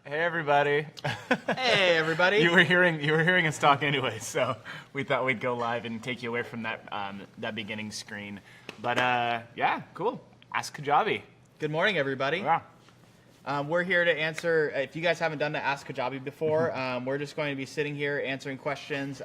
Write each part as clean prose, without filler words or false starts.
Hey everybody. Hey everybody. You were hearing us talk anyway, so we thought we'd go live and take you away from that beginning screen. But yeah, cool. Ask Kajabi. Good morning, everybody. Yeah. We're here to answer, if you guys haven't done the Ask Kajabi before, we're just going to be sitting here answering questions.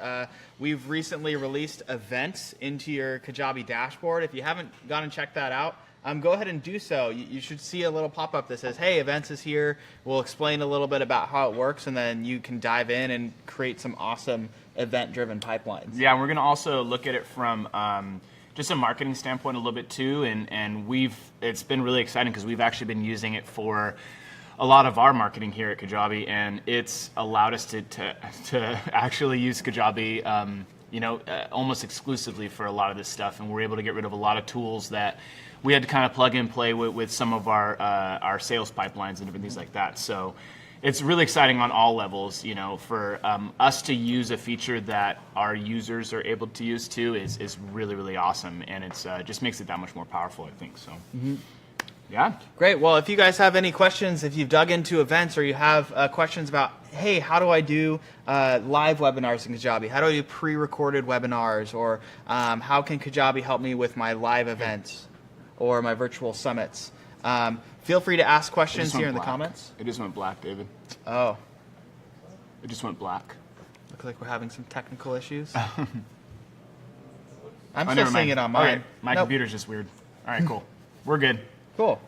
We've recently released events into your Kajabi dashboard. If you haven't gone and checked that out, go ahead and do so. You should see a little pop-up that says, hey, events is here. We'll explain a little bit about how it works, and then you can dive in and create some awesome event-driven pipelines. Yeah, and we're going to also look at it from just a marketing standpoint a little bit too, and it's been really exciting because we've actually been using it for a lot of our marketing here at Kajabi, and it's allowed us to actually use Kajabi almost exclusively for a lot of this stuff, and we're able to get rid of a lot of tools that we had to kind of plug and play with some of our sales pipelines and different things like that. So it's really exciting on all levels, for us to use a feature that our users are able to use too is really, really awesome, and it's just makes it that much more powerful, I think. So. Mm-hmm. Yeah. Great. Well, if you guys have any questions, if you've dug into events or you have questions about, hey, how do I do live webinars in Kajabi? How do I do pre-recorded webinars? Or how can Kajabi help me with my live events or my virtual summits? Feel free to ask questions here in the comments. It just went black, David. Oh. It just went black. Looks like we're having some technical issues. I'm still seeing it on mine. Okay. My computer's just weird. All right, cool. We're good. Cool.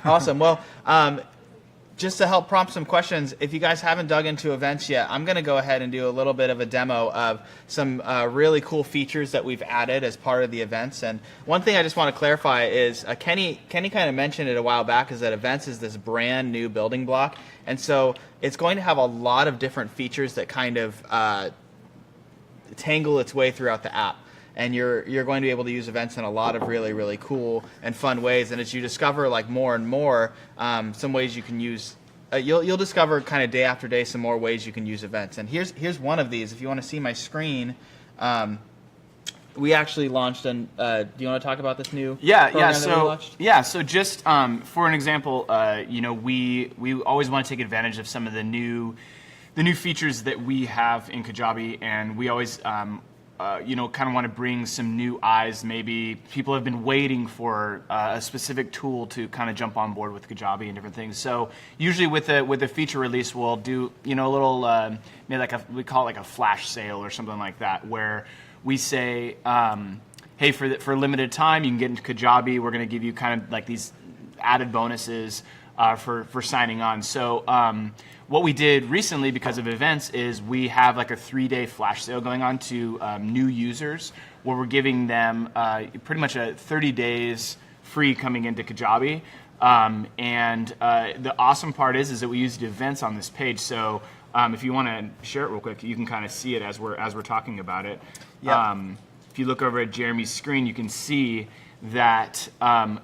Awesome. Well, just to help prompt some questions, if you guys haven't dug into events yet, I'm going to go ahead and do a little bit of a demo of some really cool features that we've added as part of the events. And one thing I just want to clarify is Kenny kind of mentioned it a while back, is that events is this brand new building block. And so it's going to have a lot of different features that kind of tangle its way throughout the app. And you're going to be able to use events in a lot of really, really cool and fun ways. And as you discover more and more, some ways you can use, you'll discover kind of day after day some more ways you can use events. And here's one of these. If you want to see my screen, we actually launched do you want to talk about this new program that we launched? So just for an example, we always want to take advantage of some of the new features that we have in Kajabi, and we always kind of want to bring some new eyes. Maybe people have been waiting for a specific tool to kind of jump on board with Kajabi and different things. So usually with a feature release, we'll do a little maybe we call it like a flash sale or something like that, where we say, hey, for a limited time, you can get into Kajabi. We're going to give you kind of like these added bonuses for signing on. So what we did recently because of events is we have like a 3-day flash sale going on to new users, where we're giving them pretty much 30 days free coming into Kajabi. And the awesome part is that we used events on this page. So if you want to share it real quick, you can kind of see it as we're talking about it. Yep. If you look over at Jeremy's screen, you can see that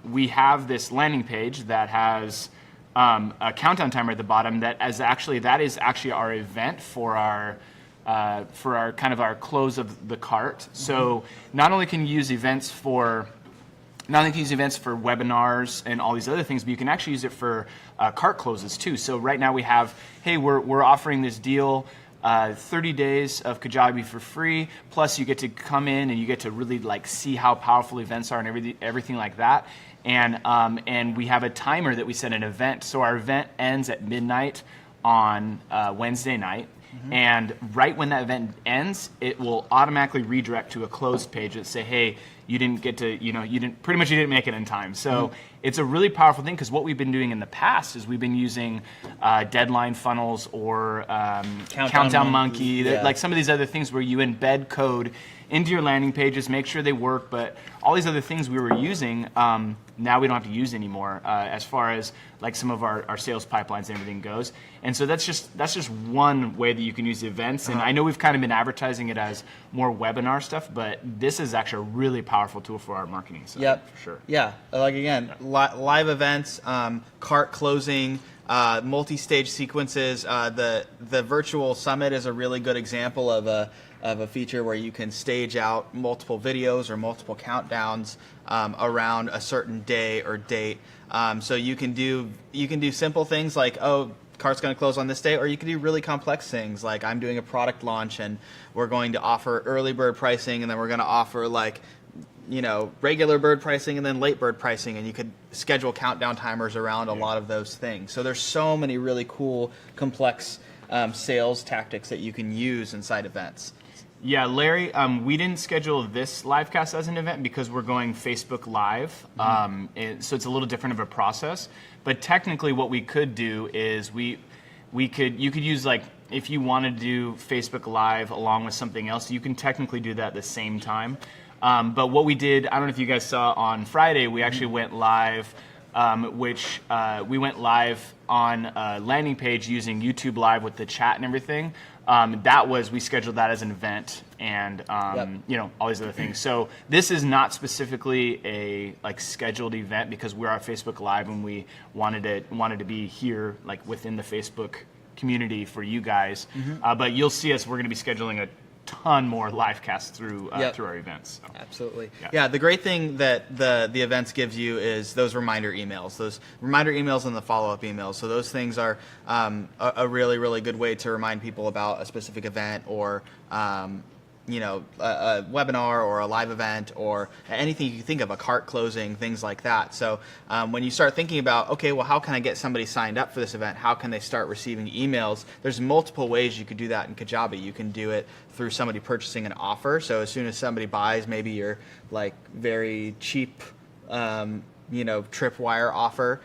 we have this landing page that has a countdown timer at the bottom that is actually our event for our kind of our close of the cart. Mm-hmm. So not only can you use events for webinars and all these other things, but you can actually use it for cart closes too. So right now we have, hey, we're offering this deal, 30 days of Kajabi for free, plus you get to come in and you get to really see how powerful events are and everything like that. And we have a timer that we set an event. So our event ends at midnight on Wednesday night. Mm-hmm. And right when that event ends, it will automatically redirect to a closed page that say, hey, you didn't get to, you didn't make it in time. So it's a really powerful thing, because what we've been doing in the past is we've been using deadline funnels or Countdown Monkey, like some of these other things where you embed code into your landing pages, make sure they work, but all these other things we were using, now we don't have to use anymore as far as some of our sales pipelines and everything goes. And so that's just one way that you can use the events. And I know we've kind of been advertising it as more webinar stuff, but this is actually a really powerful tool for our marketing side. Yep. For sure. Yeah, again, live events, cart closing, multi-stage sequences. The virtual summit is a really good example of a feature where you can stage out multiple videos or multiple countdowns around a certain day or date. So you can do simple things like, cart's going to close on this day, or you could do really complex things like I'm doing a product launch and we're going to offer early bird pricing, and then we're going to offer like, you know, regular bird pricing and then late bird pricing, and you could schedule countdown timers around a lot of those things. So there's so many really cool, complex sales tactics that you can use inside events. Yeah, Larry, we didn't schedule this live cast as an event because we're going Facebook Live, so it's a little different of a process. But technically, what we could do is you could use, like, if you wanted to do Facebook Live along with something else, you can technically do that at the same time. But what we did, I don't know if you guys saw on Friday, we actually went live, we went live on a landing page using YouTube Live with the chat and everything. We scheduled that as an event, and you know, all these other things. So this is not specifically a scheduled event because we're on Facebook Live and we wanted to be here, like, within the Facebook community for you guys. But you'll see us. We're going to be scheduling a ton more live casts through our events. So. Absolutely. Yeah, the great thing that the events gives you is those reminder emails and the follow-up emails. So those things are a really, really good way to remind people about a specific event, or you know, a webinar or a live event or anything you can think of, a cart closing, things like that. So when you start thinking about, okay, well, how can I get somebody signed up for this event? How can they start receiving emails? There's multiple ways you could do that in Kajabi. You can do it through somebody purchasing an offer. So as soon as somebody buys maybe your like very cheap you know, tripwire offer,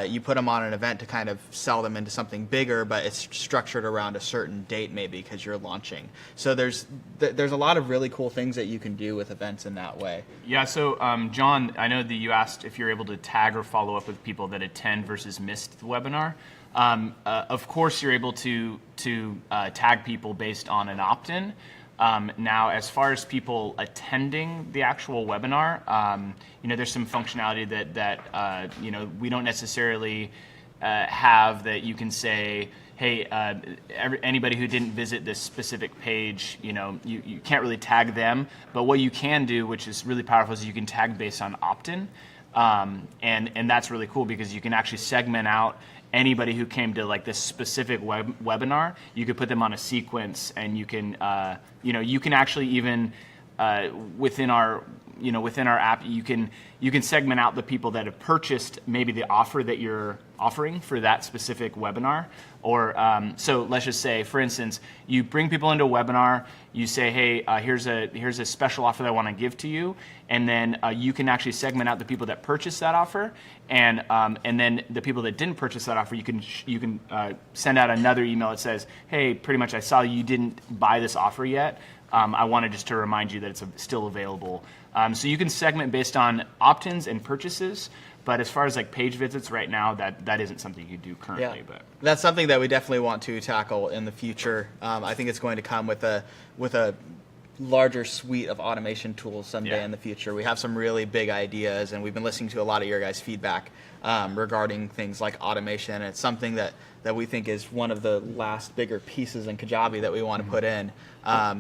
you put them on an event to kind of sell them into something bigger, but it's structured around a certain date maybe because you're launching. So there's a lot of really cool things that you can do with events in that way. Yeah, so John, I know that you asked if you're able to tag or follow up with people that attend versus missed the webinar. Of course, you're able to tag people based on an opt-in. Now, as far as people attending the actual webinar, you know, there's some functionality that you know, we don't necessarily have, that you can say, hey, anybody who didn't visit this specific page, you know, you can't really tag them. But what you can do, which is really powerful, is you can tag based on opt-in. And that's really cool because you can actually segment out anybody who came to like this specific webinar. You could put them on a sequence, and you can, you know, you can actually even within our app, you can segment out the people that have purchased maybe the offer that you're offering for that specific webinar. Or so let's just say, for instance, you bring people into a webinar, you say, hey, here's a special offer that I want to give to you, and then you can actually segment out the people that purchased that offer, and then the people that didn't purchase that offer, you can send out another email that says, hey, pretty much I saw you didn't buy this offer yet. I wanted just to remind you that it's still available. So you can segment based on opt-ins and purchases. But as far as like page visits right now, that isn't something you do currently. Yeah. But that's something that we definitely want to tackle in the future. I think it's going to come with a larger suite of automation tools someday in the future. We have some really big ideas, and we've been listening to a lot of your guys' feedback regarding things like automation. It's something that we think is one of the last bigger pieces in Kajabi that we want to put in.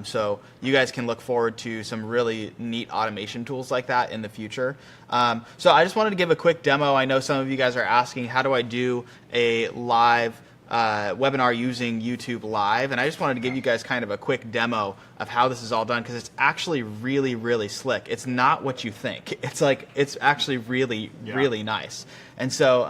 So you guys can look forward to some really neat automation tools like that in the future. So I just wanted to give a quick demo. I know some of you guys are asking, how do I do a live webinar using YouTube Live? And I just wanted to give you guys kind of a quick demo of how this is all done, because it's actually really, really slick. It's not what you think. It's actually really, really nice. And so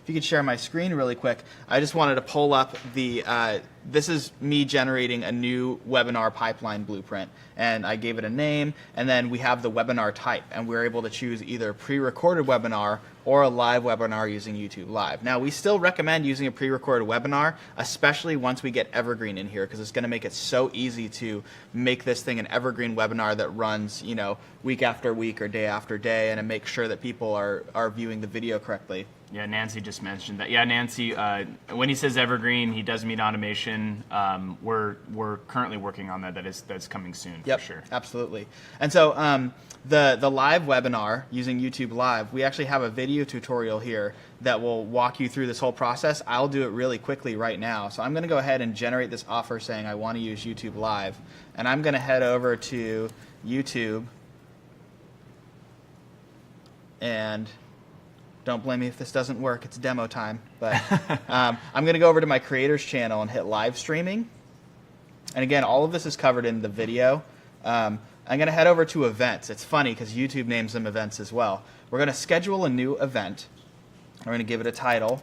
if you could share my screen really quick, I just wanted to pull up this is me generating a new webinar pipeline blueprint, and I gave it a name, and then we have the webinar type, and we're able to choose either a pre-recorded webinar or a live webinar using YouTube Live. Now, we still recommend using a pre-recorded webinar, especially once we get Evergreen in here, because it's going to make it so easy to make this thing an evergreen webinar that runs, you know, week after week or day after day, and to make sure that people are viewing the video correctly. yeah, Nancy just mentioned that. Yeah, Nancy, when he says evergreen, he does mean automation. We're currently working on that. That's coming soon, Yep, for sure. Absolutely. And so the live webinar using YouTube Live, we actually have a video tutorial here that will walk you through this whole process. I'll do it really quickly right now. So I'm going to go ahead and generate this offer saying I want to use YouTube Live. And I'm going to head over to YouTube and Don't blame me if this doesn't work. It's demo time. But I'm going to go over to my creators channel and hit live streaming. And again, all of this is covered in the video. I'm going to head over to events. It's funny because YouTube names them events as well. We're going to schedule a new event. We're going to give it a title.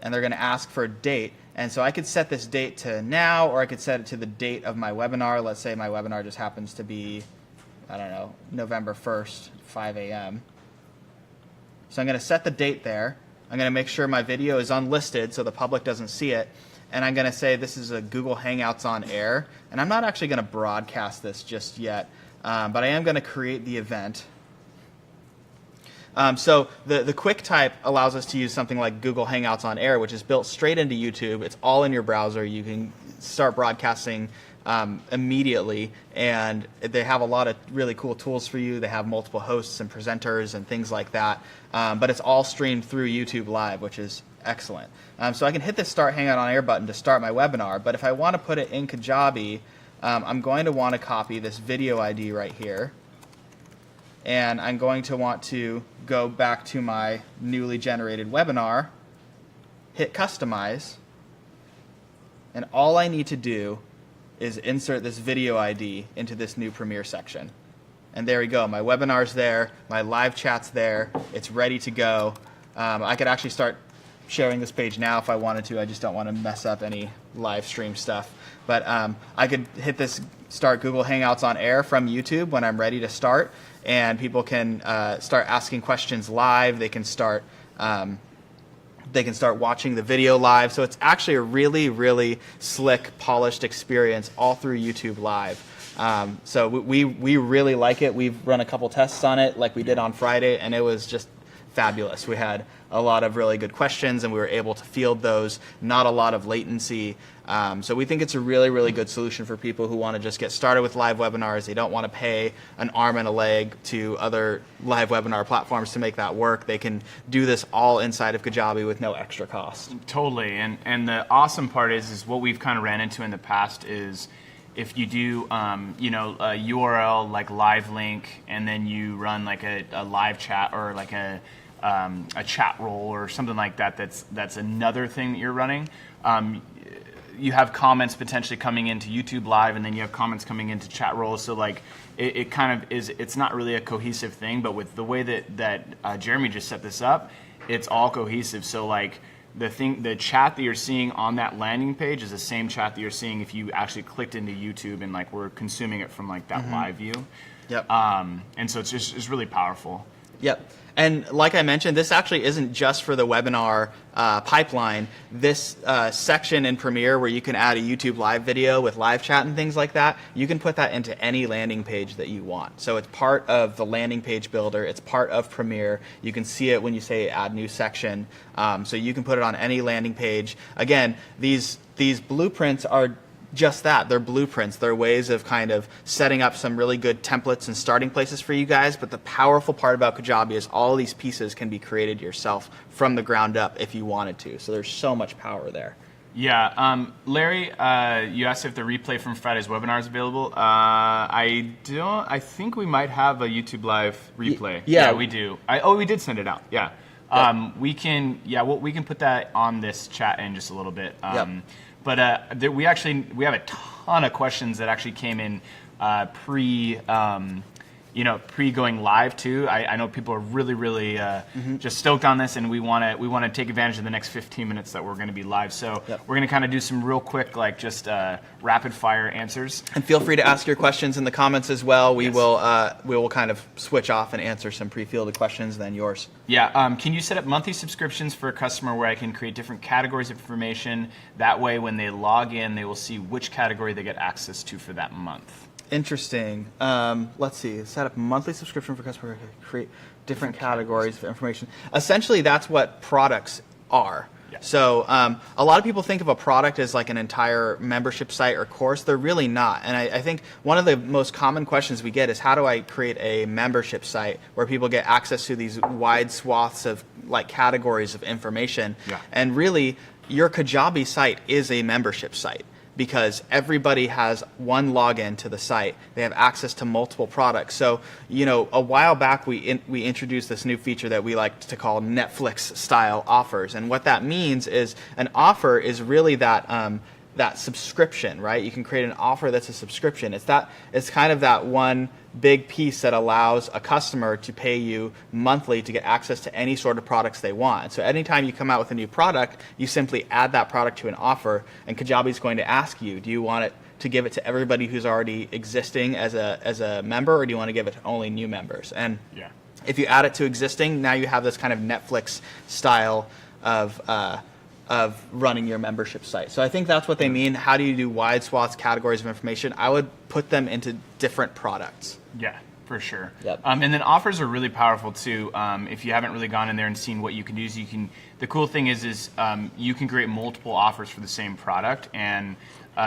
And they're going to ask for a date. And so I could set this date to now, or I could set it to the date of my webinar. Let's say my webinar just happens to be, I don't know, November 1st, 5 a.m. So I'm going to set the date there. I'm going to make sure my video is unlisted so the public doesn't see it. And I'm going to say this is a Google Hangouts on air. And I'm not actually going to broadcast this just yet, but I am going to create the event. So the quick type allows us to use something like Google Hangouts on air, which is built straight into YouTube. It's all in your browser. You can start broadcasting immediately, and they have a lot of really cool tools for you. They have multiple hosts and presenters and things like that, but it's all streamed through YouTube Live, which is excellent. So I can hit the Start Hangout on Air button to start my webinar, but if I want to put it in Kajabi, I'm going to want to copy this video ID right here, and I'm going to want to go back to my newly generated webinar, hit Customize, and all I need to do is insert this video ID into this new Premiere section. And there we go. My webinar's there. My live chat's there. It's ready to go. I could actually start sharing this page now if I wanted to. I just don't want to mess up any live stream stuff. But I could hit this Start Google Hangouts on Air from YouTube when I'm ready to start. And people can start asking questions live. They can start watching the video live. So it's actually a really, really slick, polished experience all through YouTube Live. So we really like it. We've run a couple tests on it like we did on Friday, and it was just fabulous. We had a lot of really good questions, and we were able to field those, not a lot of latency. So we think it's a really, really good solution for people who want to just get started with live webinars. They don't want to pay an arm and a leg to other live webinar platforms to make that work. They can do this all inside of Kajabi with no extra cost. Totally, and the awesome part is what we've kind of ran into in the past is if you do, a URL like live link, and then you run like a live chat or like a chat role or something like that. That's another thing that you're running. You have comments potentially coming into YouTube Live, and then you have comments coming into chat roles. So like it kind of is. It's not really a cohesive thing, but with the way that Jeremy just set this up, it's all cohesive. So like the chat that you're seeing on that landing page is the same chat that you're seeing if you actually clicked into YouTube and like we're consuming it from like that live view. Yep. And so it's really powerful. Yep. And like I mentioned, this actually isn't just for the webinar pipeline. This section in Premiere where you can add a YouTube Live video with live chat and things like that, you can put that into any landing page that you want. So it's part of the landing page builder. It's part of Premiere. You can see it when you say add new section. So you can put it on any landing page. Again, these blueprints are just that. They're blueprints. They're ways of kind of setting up some really good templates and starting places for you guys. But the powerful part about Kajabi is all these pieces can be created yourself from the ground up if you wanted to. So there's so much power there. Yeah. Larry, you asked if the replay from Friday's webinar is available. I don't. I think we might have a YouTube Live replay. Yeah, we do. We did send it out. Yeah. We can. Yeah. Well, we can put that on this chat in just a little bit. But we have a ton of questions that actually came in pre going live too. I know people are really, really just stoked on this, and we want to take advantage of the next 15 minutes that we're going to be live. So we're going to kind of do some real quick, like just rapid fire answers. And feel free to ask your questions in the comments as well. We will kind of switch off and answer some pre-fielded questions, then yours. Yeah. Can you set up monthly subscriptions for a customer where I can create different categories of information? That way, when they log in, they will see which category they get access to for that month. Interesting. Let's see. Set up a monthly subscription for customers to create different categories of information. Essentially, that's what products are. Yeah. So a lot of people think of a product as like an entire membership site or course. They're really not. And I think one of the most common questions we get is, how do I create a membership site where people get access to these wide swaths of like categories of information? Yeah. And really, your Kajabi site is a membership site. because everybody has one login to the site. They have access to multiple products. So, a while back we introduced this new feature that we like to call Netflix style offers. And what that means is an offer is really that subscription, right? You can create an offer that's a subscription. It's kind of that one big piece that allows a customer to pay you monthly to get access to any sort of products they want. So anytime you come out with a new product, you simply add that product to an offer, and Kajabi is going to ask you, do you want it to give it to everybody who's already existing as a member, or do you want to give it to only new members? And if you add it to existing, now you have this kind of Netflix style of running your membership site. So I think that's what they mean. How do you do wide swaths, categories of information? I would put them into different products. Yeah, for sure. Yep. And then offers are really powerful too. If you haven't really gone in there and seen what you can use, the cool thing is you can create multiple offers for the same product, and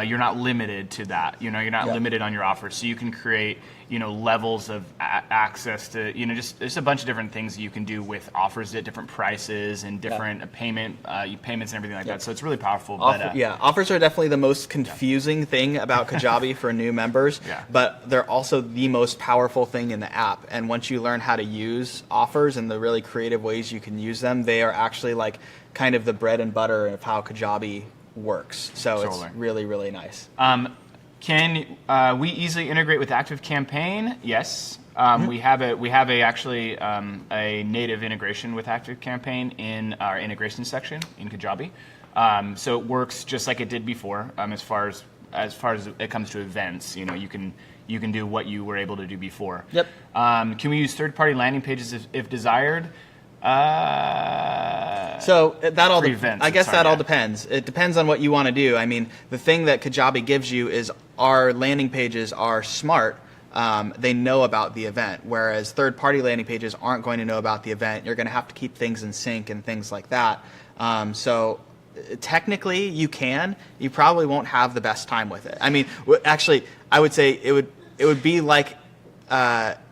you're not limited to that. You're not limited on your offers. So you can create, levels of access to, just a bunch of different things that you can do with offers at different prices and different payments and everything like that. So it's really powerful. Offers are definitely the most confusing thing about Kajabi for new members, but they're also the most powerful thing in the app. And once you learn how to use offers and the really creative ways you can use them, they are actually like kind of the bread and butter of how Kajabi works. So it's really, really nice. Can we easily integrate with ActiveCampaign? Yes. We have actually a native integration with ActiveCampaign in our integration section in Kajabi. So it works just like it did before. As far as it comes to events, you can do what you were able to do before. Yep. Can we use third-party landing pages if desired? So that all all depends. It depends on what you want to do. I mean, the thing that Kajabi gives you is our landing pages are smart. They know about the event, whereas third-party landing pages aren't going to know about the event. You're going to have to keep things in sync and things like that. So technically, you can. You probably won't have the best time with it. I mean, actually, I would say it would be like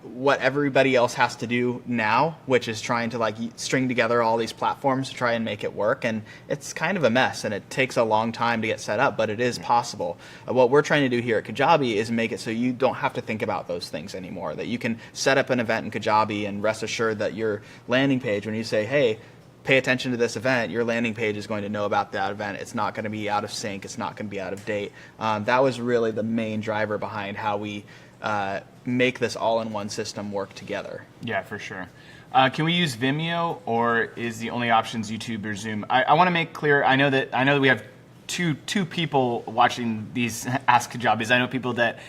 what everybody else has to do now, which is trying to string together all these platforms to try and make it work. And it's kind of a mess, and it takes a long time to get set up, but it is possible. What we're trying to do here at Kajabi is make it so you don't have to think about those things anymore, that you can set up an event in Kajabi and rest assured that your landing page, when you say, hey, pay attention to this event, your landing page is going to know about that event. It's not going to be out of sync. It's not going to be out of date. That was really the main driver behind how we make this all-in-one system work together. Yeah, for sure. Can we use Vimeo, or is the only options YouTube or Zoom? I want to make clear. I know that we have two people watching these Ask Kajabis. I know people that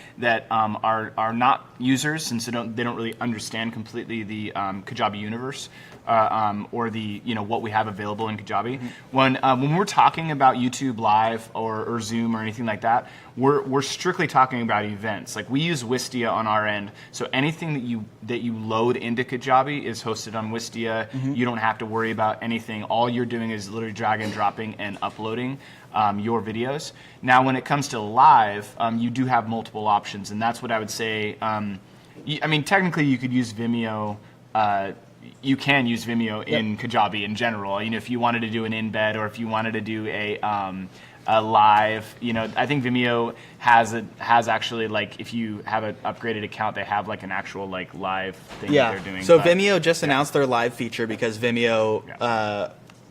are not users, since they don't really understand completely the Kajabi universe. Or the what we have available in Kajabi. When we're talking about YouTube Live or Zoom or anything like that, we're strictly talking about events. Like, we use Wistia on our end, so anything that you load into Kajabi is hosted on Wistia. You don't have to worry about anything. All you're doing is literally drag and dropping and uploading your videos. Now, when it comes to live, you do have multiple options, and that's what I would say. I mean, technically, you could use Vimeo. You can use Vimeo in Kajabi in general. If you wanted to do an embed, or if you wanted to do a live, I think Vimeo has actually, like, if you have an upgraded account, they have like an actual live thing that they're doing. So Vimeo just announced their live feature because Vimeo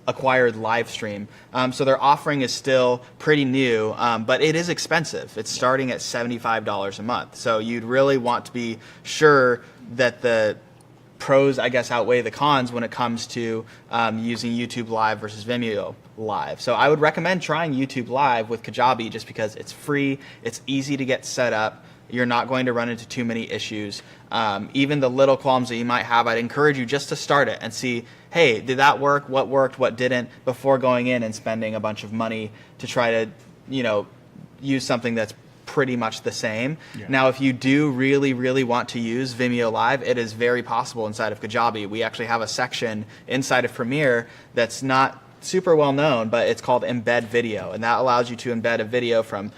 acquired Livestream. So their offering is still pretty new, but it is expensive. It's starting at $75 a month. So you'd really want to be sure that the pros, I guess, outweigh the cons when it comes to using YouTube Live versus Vimeo Live. So I would recommend trying YouTube Live with Kajabi just because it's free, it's easy to get set up, you're not going to run into too many issues. Even the little qualms that you might have, I'd encourage you just to start it and see, hey, did that work, what didn't, before going in and spending a bunch of money to try to use something that's pretty much the same. Now, if you do really, really want to use Vimeo Live, it is very possible inside of Kajabi. We actually have a section inside of Premiere that's not super well known, but it's called Embed Video, and that allows you to embed a video from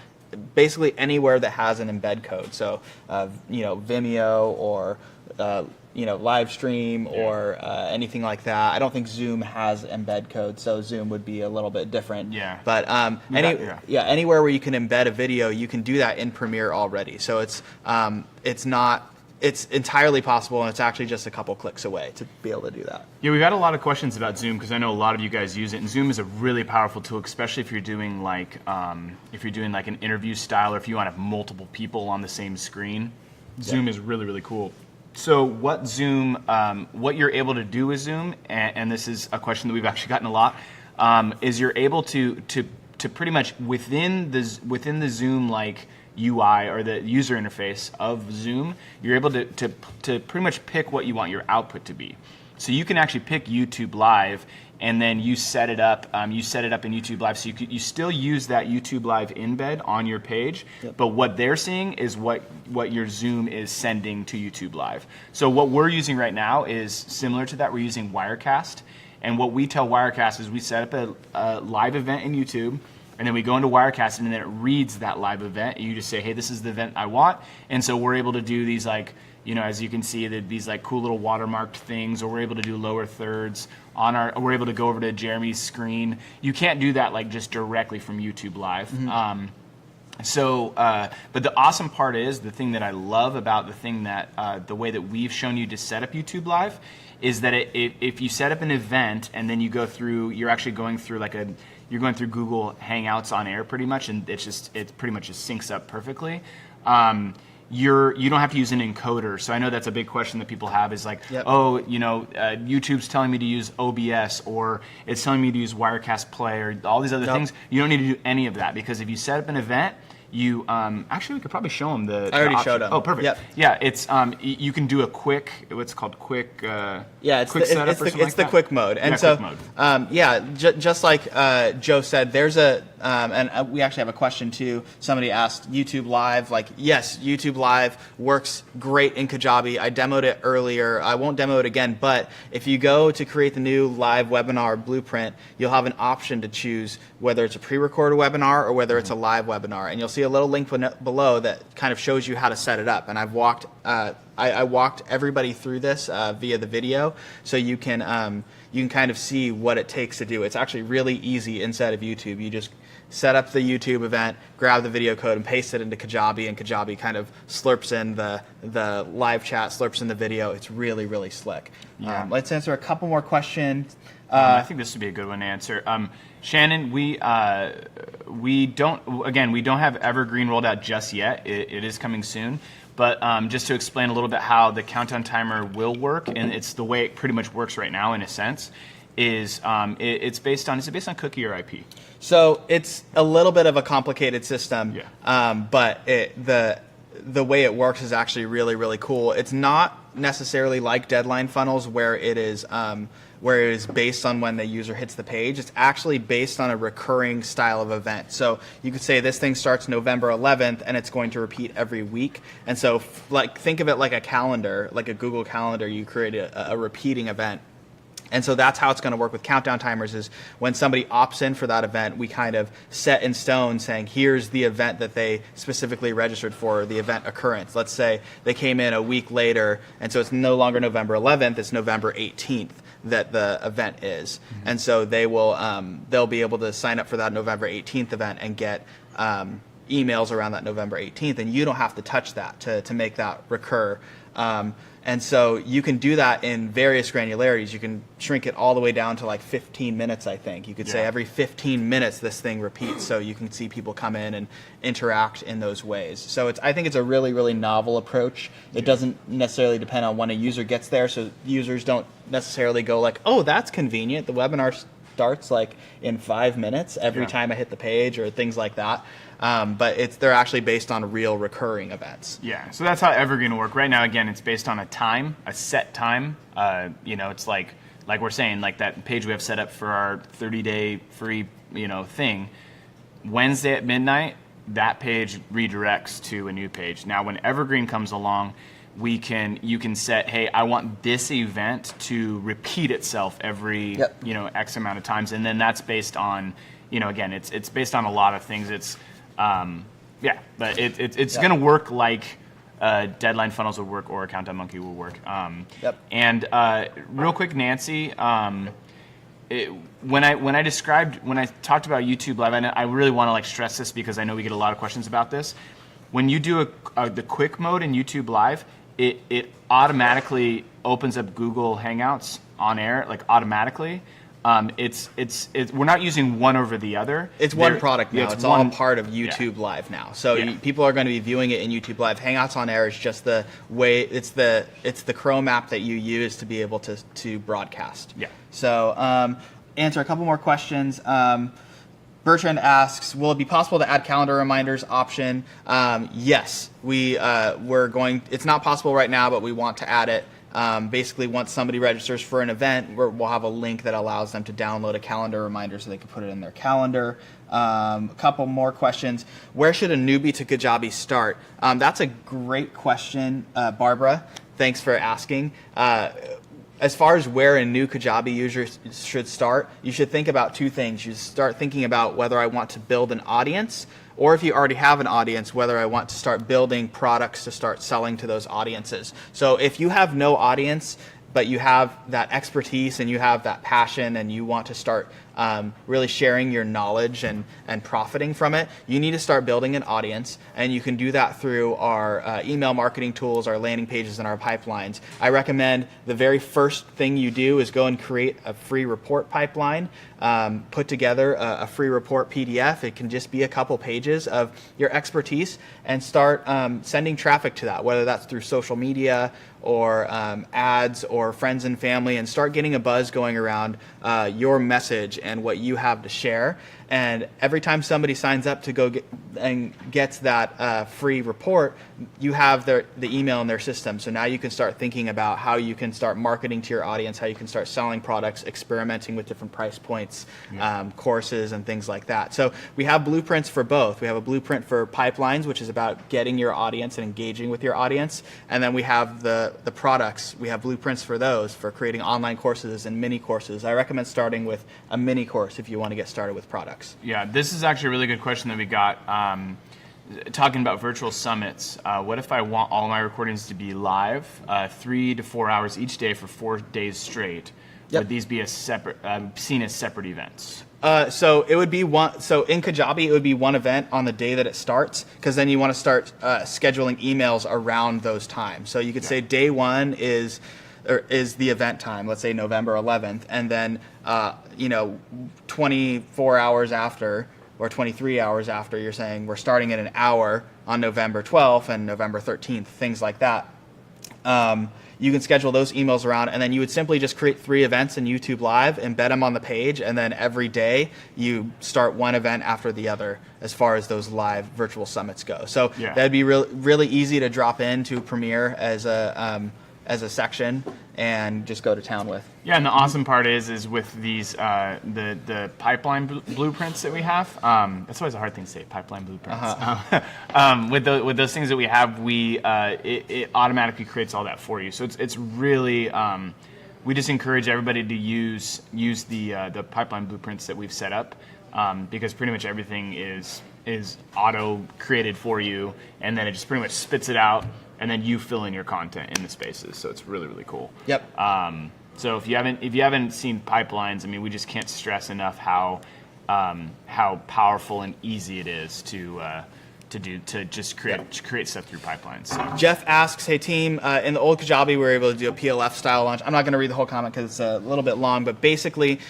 basically anywhere that has an embed code. So, Vimeo or live stream or anything like that. I don't think Zoom has embed code, so Zoom would be a little bit different. Yeah. But anywhere where you can embed a video, you can do that in Premiere already. So it's entirely possible, and it's actually just a couple clicks away to be able to do that. Yeah, we've had a lot of questions about Zoom because I know a lot of you guys use it, and Zoom is a really powerful tool, especially if you're doing like an interview style, or if you want to have multiple people on the same screen. Zoom is really, really cool. So what you're able to do with Zoom, and this is a question that we've actually gotten a lot, is you're able to pretty much within the Zoom like UI or the user interface of Zoom, you're able to pretty much pick what you want your output to be. So you can actually pick YouTube Live, and then you set it up. You set it up in YouTube Live, so you still use that YouTube Live embed on your page. Yep. But what they're seeing is what your Zoom is sending to YouTube Live. So what we're using right now is similar to that. We're using Wirecast, and what we tell Wirecast is we set up a live event in YouTube. And then we go into Wirecast, and then it reads that live event. You just say, hey, this is the event I want. And so we're able to do these, like, as you can see, these like cool little watermarked things, or we're able to do lower thirds we're able to go over to Jeremy's screen. You can't do that like just directly from YouTube Live. Mm-hmm. But the awesome part is, the thing that I love about the way that we've shown you to set up YouTube Live is that if you set up an event and then you go through, you're actually going through you're going through Google Hangouts on air pretty much, and it pretty much just syncs up perfectly. You don't have to use an encoder. So I know that's a big question that people have is like, yep. YouTube's telling me to use OBS, or it's telling me to use Wirecast Play, or all these other things. You don't need to do any of that, because if you set up an event, you actually we could probably show them I already showed them. Oh, perfect. Yep. Yeah, it's you can do a quick, what's called quick. It's the quick mode, and quick mode. Just like Joe said, there's and we actually have a question too. Somebody asked YouTube Live. Like, yes, YouTube Live works great in Kajabi. I demoed it earlier. I won't demo it again, but if you go to create the new live webinar blueprint, you'll have an option to choose whether it's a pre-recorded webinar or whether it's a live webinar, and you'll see a little link below that kind of shows you how to set it up. And I've walked I walked everybody through this via the video, so you can kind of see what it takes to do. It's actually really easy inside of YouTube. You just set up the YouTube event, grab the video code, and paste it into Kajabi, and Kajabi kind of slurps in the live chat, slurps in the video. It's really, really slick. Yeah. Let's answer a couple more questions. I think this would be a good one to answer. Shannon, we don't have Evergreen rolled out just yet. It is coming soon. But just to explain a little bit how the countdown timer will work, and it's the way it pretty much works right now in a sense, is it's based on cookie or IP? So it's a little bit of a complicated system, but the way it works is actually really, really cool. It's not necessarily like deadline funnels where it is based on when the user hits the page. It's actually based on a recurring style of event. So you could say this thing starts November 11th and it's going to repeat every week. And so think of it like a calendar, like a Google Calendar. You create a repeating event. And so that's how it's going to work with countdown timers, is when somebody opts in for that event, we kind of set in stone saying, here's the event that they specifically registered for, the event occurrence. Let's say they came in a week later, and so it's no longer November 11th, it's November 18th that the event is. Mm-hmm. And so they'll be able to sign up for that November 18th event and get emails around that November 18th, and you don't have to touch that to make that recur. And so you can do that in various granularities. You can shrink it all the way down to like 15 minutes, I think. You could say every 15 minutes this thing repeats, so you can see people come in and interact in those ways. So I think it's a really, really novel approach. It doesn't necessarily depend on when a user gets there, so users don't necessarily go like, oh, that's convenient. The webinar starts like in 5 minutes every time I hit the page, or things like that. But they're actually based on real recurring events. Yeah, so that's how Evergreen will work. Right now, again, it's based on a set time. It's like we're saying, like that page we have set up for our 30-day free, thing. Wednesday at midnight, that page redirects to a new page. Now, when Evergreen comes along, you can set, hey, I want this event to repeat itself every X amount of times, and then that's based on, again, it's based on a lot of things. It's but it's going to work like Deadline funnels would work or Account.monkey will work. Yep. And real quick, Nancy, when I talked about YouTube Live, I really want to like stress this because I know we get a lot of questions about this. When you do the quick mode in YouTube Live, it automatically opens up Google Hangouts on air, like automatically. We're not using one over the other. It's one product now. Yeah, it's all part of YouTube Live now. So people are going to be viewing it in YouTube Live. Hangouts on Air is just the way it's the Chrome app that you use to be able to broadcast. Yeah. So answer a couple more questions. Bertrand asks, will it be possible to add calendar reminders option? Yes, we're going. It's not possible right now, but we want to add it. Basically, once somebody registers for an event, we'll have a link that allows them to download a calendar reminder so they can put it in their calendar. A couple more questions. Where should a newbie to Kajabi start? That's a great question, Barbara. Thanks for asking. As far as where a new Kajabi user should start, you should think about two things. You start thinking about whether I want to build an audience, or if you already have an audience, whether I want to start building products to start selling to those audiences. So if you have no audience, but you have that expertise and you have that passion and you want to start really sharing your knowledge and profiting from it, you need to start building an audience, and you can do that through our email marketing tools, our landing pages, and our pipelines. I recommend the very first thing you do is go and create a free report pipeline, put together a free report PDF. It can just be a couple pages of your expertise, and start sending traffic to that, whether that's through social media or ads or friends and family, and start getting a buzz going around your message and what you have to share. And every time somebody signs up to go gets that free report, you have the email in their system. So now you can start thinking about how you can start marketing to your audience, how you can start selling products, experimenting with different price points, courses, and things like that. So we have blueprints for both. We have a blueprint for pipelines, which is about getting your audience and engaging with your audience. And then we have the products. We have blueprints for those, for creating online courses and mini courses. I recommend starting with a mini course if you want to get started with products. Yeah, this is actually a really good question that we got. Talking about virtual summits, what if I want all my recordings to be live, 3 to 4 hours each day for 4 days straight? Yep. Would these be seen as separate events? So it would be one. So in Kajabi, it would be one event on the day that it starts, because then you want to start scheduling emails around those times. So you could say day one is the event time, let's say November 11th, and then 24 hours after or 23 hours after, you're saying we're starting at an hour on November 12th and November 13th, things like that. You can schedule those emails around, and then you would simply just create 3 events in YouTube Live, embed them on the page, and then every day you start one event after the other as far as those live virtual summits go. So that'd be really easy to drop into Premiere as a section and just go to town with. Yeah, and the awesome part is with these the pipeline blueprints that we have. That's always a hard thing to say, pipeline blueprints. With those things that we have, it automatically creates all that for you. So it's really we just encourage everybody to use the pipeline blueprints that we've set up, because pretty much everything is auto created for you, and then it just pretty much spits it out, and then you fill in your content in the spaces. So it's really, really cool. Yep. So if you haven't seen pipelines, I mean, we just can't stress enough how powerful and easy it is to just create stuff through pipelines. So. Jeff asks, hey team, in the old Kajabi we were able to do a PLF style launch. I'm not going to read the whole comment because it's a little bit long, but basically,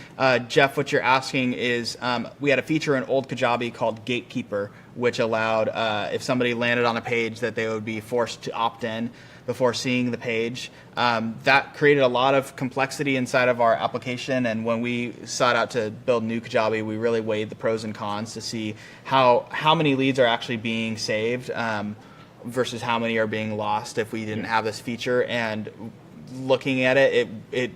Jeff, what you're asking is we had a feature in old Kajabi called Gatekeeper, which allowed if somebody landed on a page that they would be forced to opt in before seeing the page. That created a lot of complexity inside of our application, and when we sought out to build new Kajabi, we really weighed the pros and cons to see how many leads are actually being saved versus how many are being lost if we didn't have this feature. And looking at it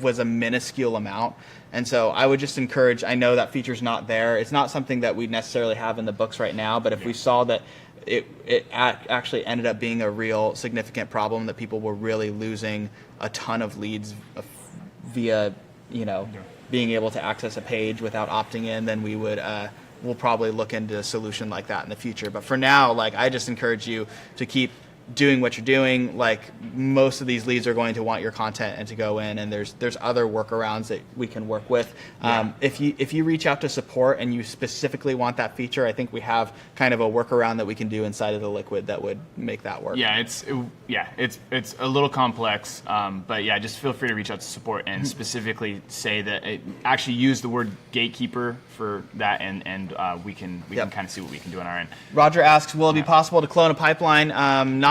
was a minuscule amount. And so I would just encourage, I know that feature's not there. It's not something that we necessarily have in the books right now, but if we saw that it actually ended up being a real significant problem, that people were really losing a ton of leads via, being able to access a page without opting in, then we'll probably look into a solution like that in the future. But for now, I just encourage you to keep doing what you're doing, like most of these leads are going to want your content and to go in, and there's other workarounds that we can work with. If you reach out to support and you specifically want that feature, I think we have kind of a workaround that we can do inside of the Liquid that would make that work. Yeah, it's a little complex, but yeah, just feel free to reach out to support and specifically say that actually use the word Gatekeeper for that, and we can kind of see what we can do on our end. Roger asks, will it be possible to clone a pipeline?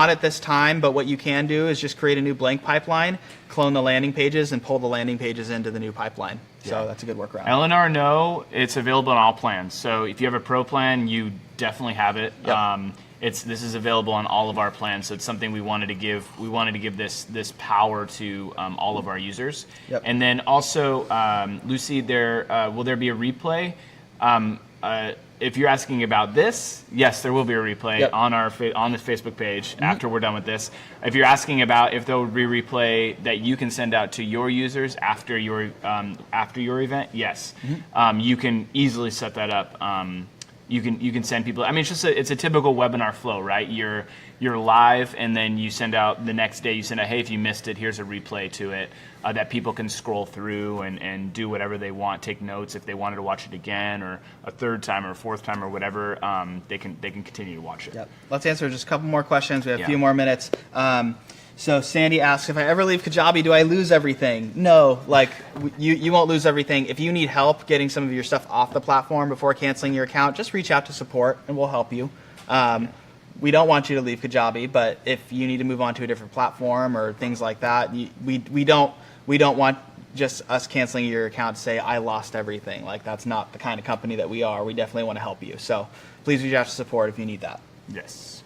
Not at this time, but what you can do is just create a new blank pipeline, clone the landing pages, and pull the landing pages into the new pipeline. So that's a good workaround. Eleanor, no, it's available on all plans. So if you have a pro plan, you definitely have it. Yep. This is available on all of our plans, so it's something we wanted to give. We wanted to give this power to all of our users. Yep. And then also, Lucy, will there be a replay? If you're asking about this, yes, there will be a replay on on the Facebook page after we're done with this. If you're asking about if there will be a replay that you can send out to your users after your event, yes, you can easily set that up. You can send people. I mean, it's a typical webinar flow, right? You're live, and then you send out the next day. You send out, hey, if you missed it, here's a replay to it that people can scroll through and do whatever they want. Take notes if they wanted to watch it again, or a third time, or a fourth time, or whatever. They can continue to watch it. Yep. Let's answer just a couple more questions. We have a few more minutes. So Sandy asks, if I ever leave Kajabi, do I lose everything? No, like you won't lose everything. If you need help getting some of your stuff off the platform before canceling your account, just reach out to support and we'll help you. We don't want you to leave Kajabi, but if you need to move on to a different platform or things like that, we don't want just us canceling your account to say I lost everything. Like that's not the kind of company that we are. We definitely want to help you. So please reach out to support if you need that. Yes.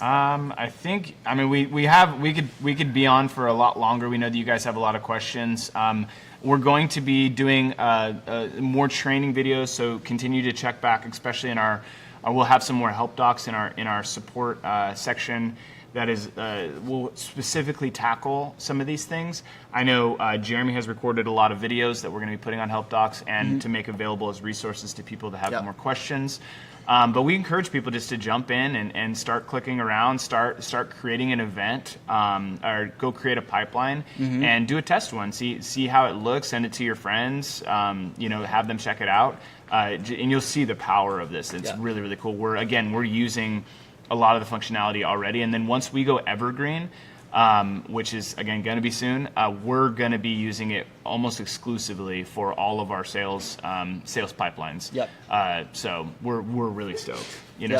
I mean, we could be on for a lot longer. We know that you guys have a lot of questions. We're going to be doing more training videos, so continue to check back, especially in our. We'll have some more help docs in our support section that is will specifically tackle some of these things. I know Jeremy has recorded a lot of videos that we're going to be putting on help docs and to make available as resources to people that have more questions. But we encourage people just to jump in and start clicking around, start creating an event, or go create a pipeline and do a test one. See how it looks. Send it to your friends. Have them check it out, and you'll see the power of this. It's really, really cool. We're using a lot of the functionality already, and then once we go evergreen, which is again going to be soon, we're going to be using it almost exclusively for all of our sales pipelines. So we're really stoked.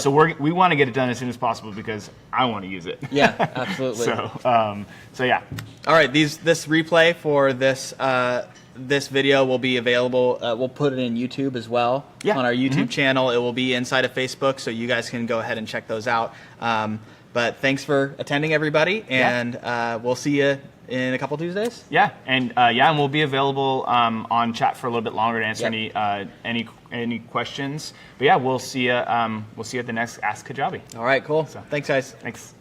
So we want to get it done as soon as possible because I want to use it. Yeah, absolutely. So yeah. All right, this replay for this video will be available. We'll put it in YouTube as well on our YouTube channel. It will be inside of Facebook, so you guys can go ahead and check those out. But thanks for attending, everybody, and we'll see you in a couple Tuesdays. Yeah, and we'll be available on chat for a little bit longer to answer any questions. But yeah, we'll see you at the next Ask Kajabi. All right, cool. So, thanks, guys. Thanks.